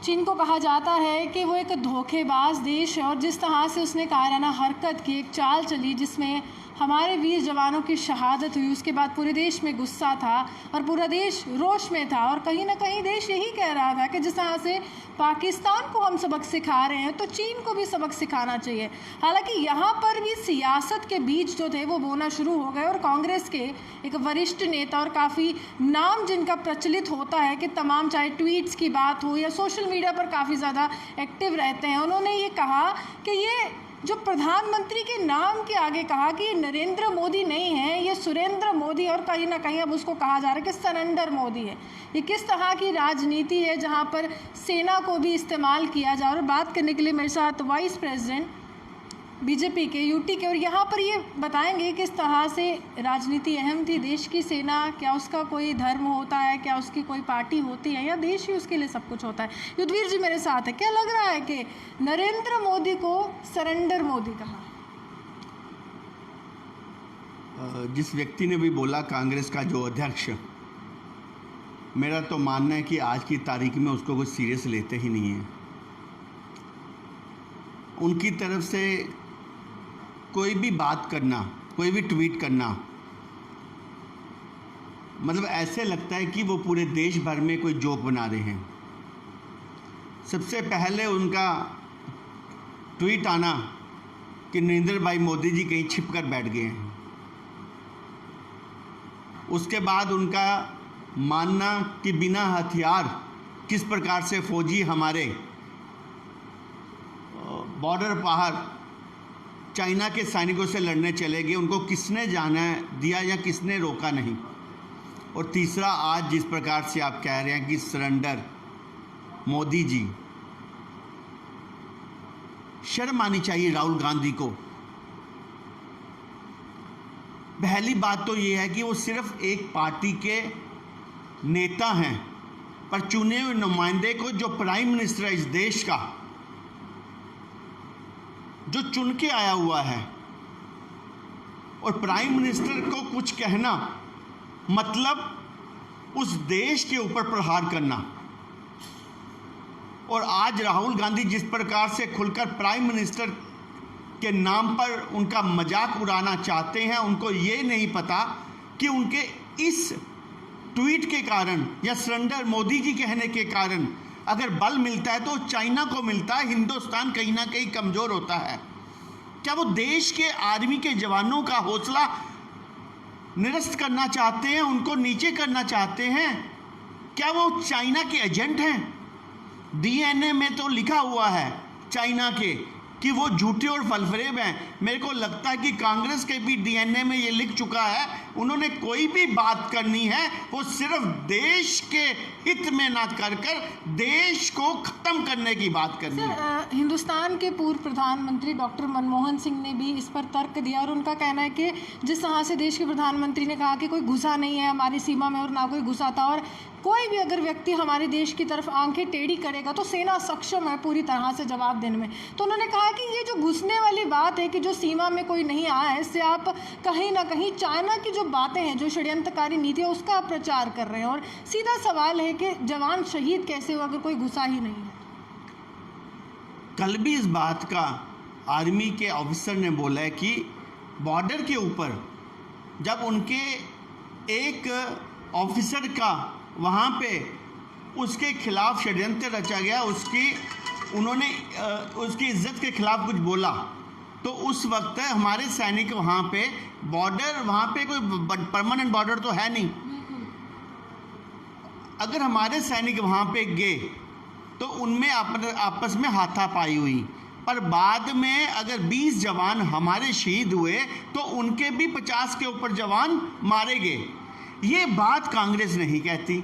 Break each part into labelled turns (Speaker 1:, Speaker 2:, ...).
Speaker 1: चीन को कहा जाता है कि वो एक धोखेबाज देश है और जिस तरह से उसने कायराना हरकत की, एक चाल चली जिसमें हमारे वीर जवानों की शहादत हुई, उसके बाद पूरे देश में गुस्सा था और पूरा देश रोष में था। और कहीं ना कहीं देश यही कह रहा था कि जिस तरह से पाकिस्तान को हम सबक सिखा रहे हैं तो चीन को भी सबक सिखाना चाहिए। हालांकि यहाँ पर भी सियासत के बीज जो थे वो बोना शुरू हो गए और कांग्रेस के एक वरिष्ठ नेता और काफ़ी नाम जिनका प्रचलित होता है कि तमाम चाहे ट्वीट्स की बात हो या सोशल मीडिया पर काफ़ी ज़्यादा एक्टिव रहते हैं, उन्होंने ये कहा कि ये जो प्रधानमंत्री के नाम के आगे कहा कि ये नरेंद्र मोदी नहीं है, ये सुरेंद्र मोदी, और कहीं ना कहीं अब उसको कहा जा रहा है कि सरेंडर मोदी है। ये किस तरह की राजनीति है जहां पर सेना को भी इस्तेमाल किया जा रहा है। और बात करने के लिए मेरे साथ वाइस प्रेसिडेंट बीजेपी के यूटी के, और यहाँ पर ये बताएंगे किस तरह से राजनीति अहम थी। देश की सेना, क्या उसका कोई धर्म होता है, क्या उसकी कोई पार्टी होती है, या देश ही उसके लिए सब कुछ होता है। युद्धवीर जी मेरे साथ है। क्या लग रहा है कि नरेंद्र मोदी को सरेंडर मोदी कहा?
Speaker 2: जिस व्यक्ति ने भी बोला, कांग्रेस का जो अध्यक्ष, मेरा तो मानना है कि आज की तारीख में उसको कुछ सीरियस लेते ही नहीं है। उनकी तरफ से कोई भी बात करना, कोई भी ट्वीट करना, मतलब ऐसे लगता है कि वो पूरे देश भर में कोई जोक बना रहे हैं। सबसे पहले उनका ट्वीट आना कि नरेंद्र भाई मोदी जी कहीं छिप कर बैठ गए हैं। उसके बाद उनका मानना कि बिना हथियार किस प्रकार से फौजी हमारे बॉर्डर पार चाइना के सैनिकों से लड़ने चले गए, उनको किसने जाना दिया या किसने रोका नहीं। और तीसरा, आज जिस प्रकार से आप कह रहे हैं कि सरेंडर मोदी जी, शर्म आनी चाहिए राहुल गांधी को। पहली बात तो ये है कि वो सिर्फ एक पार्टी के नेता हैं, पर चुने हुए नुमाइंदे को, जो प्राइम मिनिस्टर है इस देश का, जो चुन के आया हुआ है, और प्राइम मिनिस्टर को कुछ कहना मतलब उस देश के ऊपर प्रहार करना। और आज राहुल गांधी जिस प्रकार से खुलकर प्राइम मिनिस्टर के नाम पर उनका मजाक उड़ाना चाहते हैं, उनको ये नहीं पता कि उनके इस ट्वीट के कारण या सरेंडर मोदी जी कहने के कारण अगर बल मिलता है तो चाइना को मिलता है, हिंदुस्तान कहीं ना कहीं कमज़ोर होता है। क्या वो देश के आर्मी के जवानों का हौसला निरस्त करना चाहते हैं, उनको नीचे करना चाहते हैं? क्या वो चाइना के एजेंट हैं? डीएनए में तो लिखा हुआ है चाइना के कि वो झूठे और फलफरेब हैं। मेरे को लगता है कि कांग्रेस के भी डीएनए में ये लिख चुका है। उन्होंने कोई भी बात करनी है वो सिर्फ देश के हित में ना कर देश को खत्म करने की बात करनी है।
Speaker 1: हिंदुस्तान के पूर्व प्रधानमंत्री डॉक्टर मनमोहन सिंह ने भी इस पर तर्क दिया और उनका कहना है कि जिस तरह से देश के प्रधानमंत्री ने कहा कि कोई घुसा नहीं है हमारी सीमा में और ना कोई घुसा था, और कोई भी अगर व्यक्ति हमारे देश की तरफ आंखें टेढ़ी करेगा तो सेना सक्षम है पूरी तरह से जवाब देने में। तो उन्होंने कहा कि ये जो घुसने वाली बात है कि जो सीमा में कोई नहीं आया है, इससे आप कहीं ना कहीं चाइना की जो बातें हैं, जो षड्यंत्रकारी नीति है, उसका प्रचार कर रहे हैं। और सीधा सवाल है कि जवान शहीद कैसे हो अगर कोई घुसा ही नहीं है?
Speaker 2: कल भी इस बात का आर्मी के ऑफिसर ने बोला है कि बॉर्डर के ऊपर जब उनके एक ऑफिसर का वहाँ पे उसके खिलाफ षड्यंत्र रचा गया, उन्होंने उसकी इज्जत के खिलाफ कुछ बोला, तो उस वक्त हमारे सैनिक वहाँ पे वहाँ पे कोई परमानेंट बॉर्डर तो है नहीं। अगर हमारे सैनिक वहाँ पे गए तो उनमें आपस में हाथापाई हुई, पर बाद में अगर 20 जवान हमारे शहीद हुए तो उनके भी 50 के ऊपर जवान मारे गए। ये बात कांग्रेस नहीं कहती।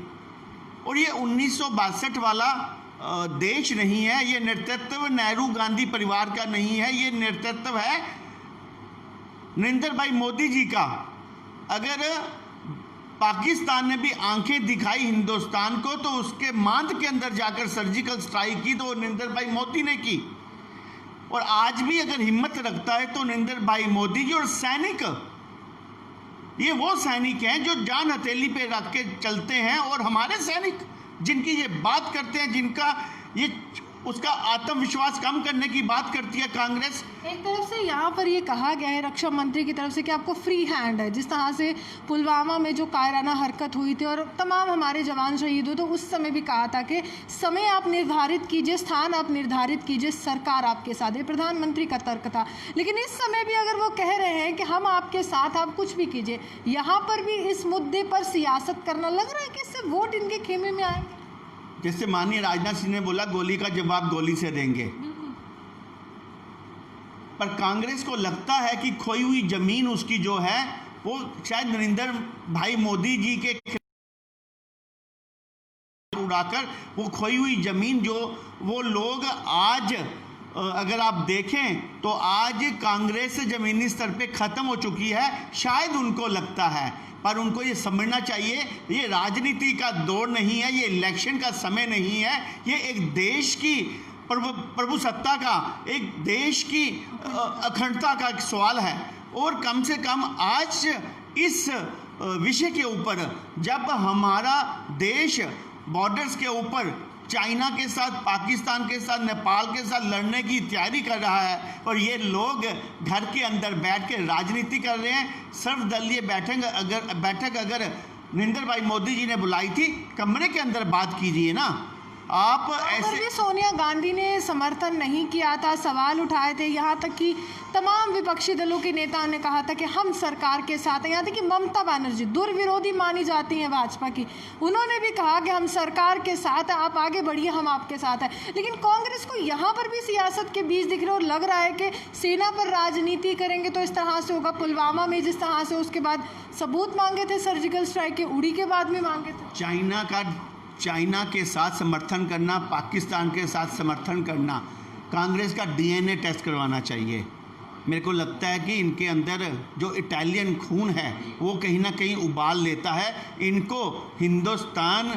Speaker 2: और ये 1962 वाला देश नहीं है, ये नेतृत्व नेहरू गांधी परिवार का नहीं है, ये नेतृत्व है नरेंद्र भाई मोदी जी का। अगर पाकिस्तान ने भी आंखें दिखाई हिंदुस्तान को तो उसके मांद के अंदर जाकर सर्जिकल स्ट्राइक की तो नरेंद्र भाई मोदी ने की। और आज भी अगर हिम्मत रखता है तो नरेंद्र भाई मोदी जी और सैनिक, ये वो सैनिक हैं जो जान हथेली पे रख के चलते हैं। और हमारे सैनिक जिनकी ये बात करते हैं, जिनका ये उसका आत्मविश्वास कम करने की बात करती है कांग्रेस।
Speaker 1: एक तरफ से यहाँ पर ये कहा गया है रक्षा मंत्री की तरफ से कि आपको फ्री हैंड है, जिस तरह से पुलवामा में जो कायराना हरकत हुई थी और तमाम हमारे जवान शहीद हुए, तो उस समय भी कहा था कि समय आप निर्धारित कीजिए, स्थान आप निर्धारित कीजिए, सरकार आपके साथ है, प्रधानमंत्री का तर्क था। लेकिन इस समय भी अगर वो कह रहे हैं कि हम आपके साथ, आप कुछ भी कीजिए, यहाँ पर भी इस मुद्दे पर सियासत करना लग रहा है कि इससे वोट इनके खेमे में आएंगे।
Speaker 2: जैसे माननीय राजनाथ सिंह ने बोला, गोली का जवाब गोली से देंगे, पर कांग्रेस को लगता है कि खोई हुई जमीन उसकी जो है वो शायद नरेंद्र भाई मोदी जी के उड़ाकर वो खोई हुई जमीन जो वो लोग आज अगर आप देखें तो आज कांग्रेस जमीनी स्तर पे खत्म हो चुकी है, शायद उनको लगता है। पर उनको ये समझना चाहिए, ये राजनीति का दौर नहीं है, ये इलेक्शन का समय नहीं है, ये एक देश की प्रभुसत्ता का, एक देश की अखंडता का एक सवाल है। और कम से कम आज इस विषय के ऊपर जब हमारा देश बॉर्डर्स के ऊपर चाइना के साथ, पाकिस्तान के साथ, नेपाल के साथ लड़ने की तैयारी कर रहा है और ये लोग घर के अंदर बैठ के राजनीति कर रहे हैं। सर्वदलीय बैठक अगर नरेंद्र भाई मोदी जी ने बुलाई थी, कमरे के अंदर बात कीजिए ना आप। ऐसे
Speaker 1: सोनिया गांधी ने समर्थन नहीं किया था, सवाल उठाए थे, यहाँ तक कि तमाम विपक्षी दलों के नेताओं ने कहा था कि हम सरकार के साथ हैं। यहाँ तक कि ममता बनर्जी दुर्विरोधी मानी जाती हैं भाजपा की, उन्होंने भी कहा कि हम सरकार के साथ हैं, आप आगे बढ़िए, हम आपके साथ हैं। लेकिन कांग्रेस को यहाँ पर भी सियासत के बीच दिख रहे और लग रहा है कि सेना पर राजनीति करेंगे तो इस तरह से होगा। पुलवामा में जिस तरह से उसके बाद सबूत मांगे थे सर्जिकल स्ट्राइक के, उड़ी के बाद में मांगे थे।
Speaker 2: चाइना के साथ समर्थन करना, पाकिस्तान के साथ समर्थन करना, कांग्रेस का डीएनए टेस्ट करवाना चाहिए। मेरे को लगता है कि इनके अंदर जो इटालियन खून है वो कहीं ना कहीं उबाल लेता है। इनको हिंदुस्तान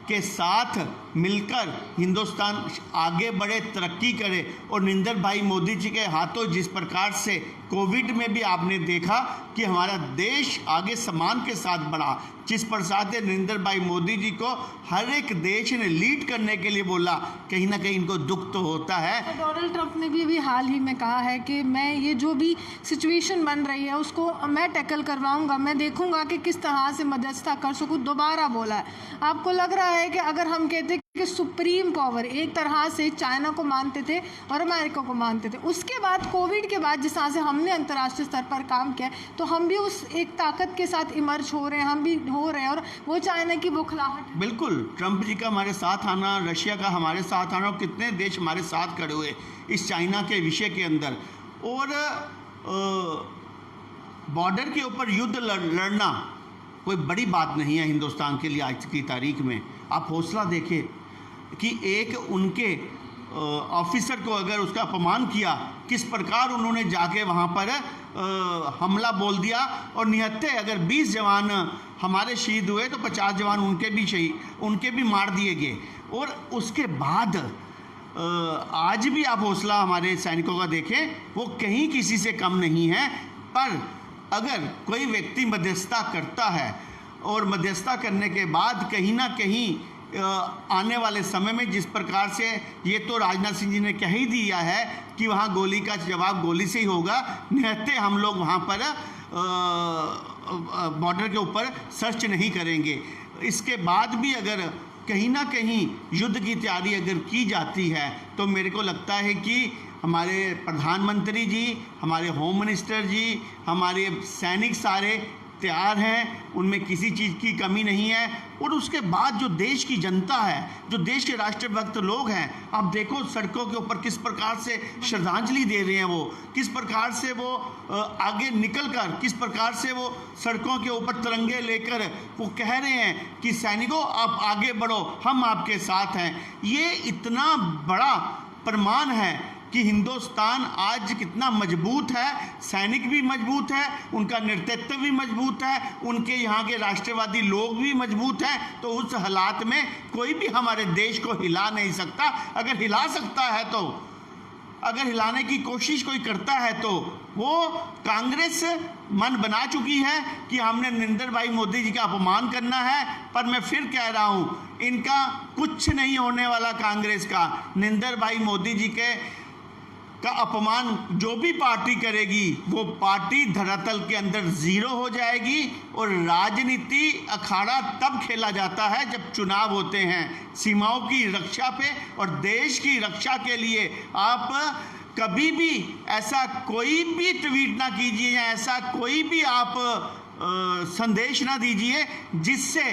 Speaker 2: के साथ मिलकर हिंदुस्तान आगे बढ़े, तरक्की करे। और नरेंद्र भाई मोदी जी के हाथों जिस प्रकार से कोविड में भी आपने देखा कि हमारा देश आगे सम्मान के साथ बढ़ा, जिस प्रकार से नरेंद्र भाई मोदी जी को हर एक देश ने लीड करने के लिए बोला, कहीं ना कहीं इनको दुख तो होता है।
Speaker 1: डोनाल्ड ट्रंप ने भी अभी हाल ही में कहा है कि मैं ये जो भी सिचुएशन बन रही है उसको मैं टैकल करवाऊंगा, मैं देखूंगा कि किस तरह से मध्यस्थता कर सकूं, दोबारा बोला है। आपको लग रहा है कि अगर हम कहते कि सुप्रीम पावर एक तरह से चाइना को मानते थे और अमेरिका को मानते थे, उसके बाद कोविड के बाद जिस तरह से हमने अंतर्राष्ट्रीय स्तर पर काम किया तो हम भी उस एक ताकत के साथ इमर्ज हो रहे हैं, हम भी हो रहे हैं, और वो चाइना की बौखलाहट।
Speaker 2: बिल्कुल, ट्रंप जी का हमारे साथ आना, रशिया का हमारे साथ आना, और कितने देश हमारे साथ खड़े हुए इस चाइना के विषय के अंदर। और बॉर्डर के ऊपर युद्ध लड़ना कोई बड़ी बात नहीं है हिंदुस्तान के लिए आज की तारीख में। आप हौसला देखें कि एक उनके ऑफिसर को अगर उसका अपमान किया, किस प्रकार उन्होंने जाके वहाँ पर हमला बोल दिया, और निहत्थे अगर 20 जवान हमारे शहीद हुए तो 50 जवान उनके भी मार दिए गए। और उसके बाद आज भी आप हौसला हमारे सैनिकों का देखें, वो कहीं किसी से कम नहीं है। पर अगर कोई व्यक्ति मध्यस्थता करता है और मध्यस्थता करने के बाद कहीं ना कहीं आने वाले समय में जिस प्रकार से ये तो राजनाथ सिंह जी ने कह ही दिया है कि वहाँ गोली का जवाब गोली से ही होगा, निहत्थे हम लोग वहाँ पर बॉर्डर के ऊपर सर्च नहीं करेंगे। इसके बाद भी अगर कहीं ना कहीं युद्ध की तैयारी अगर की जाती है तो मेरे को लगता है कि हमारे प्रधानमंत्री जी, हमारे होम मिनिस्टर जी, हमारे सैनिक सारे तैयार हैं, उनमें किसी चीज़ की कमी नहीं है। और उसके बाद जो देश की जनता है, जो देश के राष्ट्रभक्त लोग हैं, आप देखो सड़कों के ऊपर किस प्रकार से श्रद्धांजलि दे रहे हैं, वो किस प्रकार से वो आगे निकलकर, किस प्रकार से वो सड़कों के ऊपर तिरंगे लेकर वो कह रहे हैं कि सैनिकों आप आगे बढ़ो, हम आपके साथ हैं। ये इतना बड़ा प्रमाण है कि हिंदुस्तान आज कितना मजबूत है, सैनिक भी मजबूत है, उनका नेतृत्व भी मजबूत है, उनके यहाँ के राष्ट्रवादी लोग भी मजबूत हैं। तो उस हालात में कोई भी हमारे देश को हिला नहीं सकता। अगर हिला सकता है तो अगर हिलाने की कोशिश कोई करता है तो वो कांग्रेस मन बना चुकी है कि हमने नरेंद्र भाई मोदी जी का अपमान करना है। पर मैं फिर कह रहा हूँ, इनका कुछ नहीं होने वाला कांग्रेस का। नरेंद्र भाई मोदी जी का अपमान जो भी पार्टी करेगी वो पार्टी धरातल के अंदर जीरो हो जाएगी। और राजनीति अखाड़ा तब खेला जाता है जब चुनाव होते हैं। सीमाओं की रक्षा पे और देश की रक्षा के लिए आप कभी भी ऐसा कोई भी ट्वीट ना कीजिए या ऐसा कोई भी आप संदेश ना दीजिए जिससे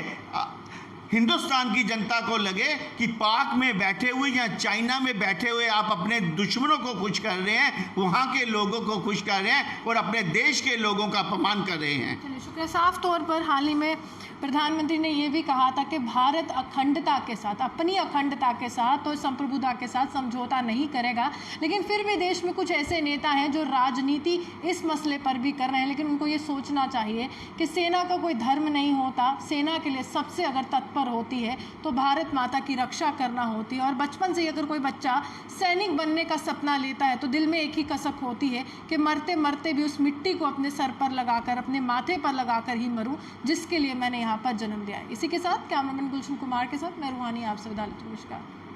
Speaker 2: हिंदुस्तान की जनता को लगे कि पाक में बैठे हुए या चाइना में बैठे हुए आप अपने दुश्मनों को खुश कर रहे हैं, वहाँ के लोगों को खुश कर रहे हैं और अपने देश के लोगों का अपमान कर रहे हैं।
Speaker 1: चलिए शुक्रिया। साफ तौर पर हाल ही में प्रधानमंत्री ने ये भी कहा था कि भारत अखंडता के साथ, अपनी अखंडता के साथ और संप्रभुता के साथ समझौता नहीं करेगा। लेकिन फिर भी देश में कुछ ऐसे नेता हैं जो राजनीति इस मसले पर भी कर रहे हैं। लेकिन उनको ये सोचना चाहिए कि सेना का कोई धर्म नहीं होता। सेना के लिए सबसे अगर तत्पर होती है तो भारत माता की रक्षा करना होती है। और बचपन से ही अगर कोई बच्चा सैनिक बनने का सपना लेता है तो दिल में एक ही कसक होती है कि मरते मरते भी उस मिट्टी को अपने सर पर लगाकर, अपने माथे पर लगाकर ही मरूं जिसके लिए मैंने यहाँ पर जन्म लिया है। इसी के साथ कैमरामैन गुलशन कुमार के साथ मैं रूहानी आपसे विदा लेती हूं। नमस्कार।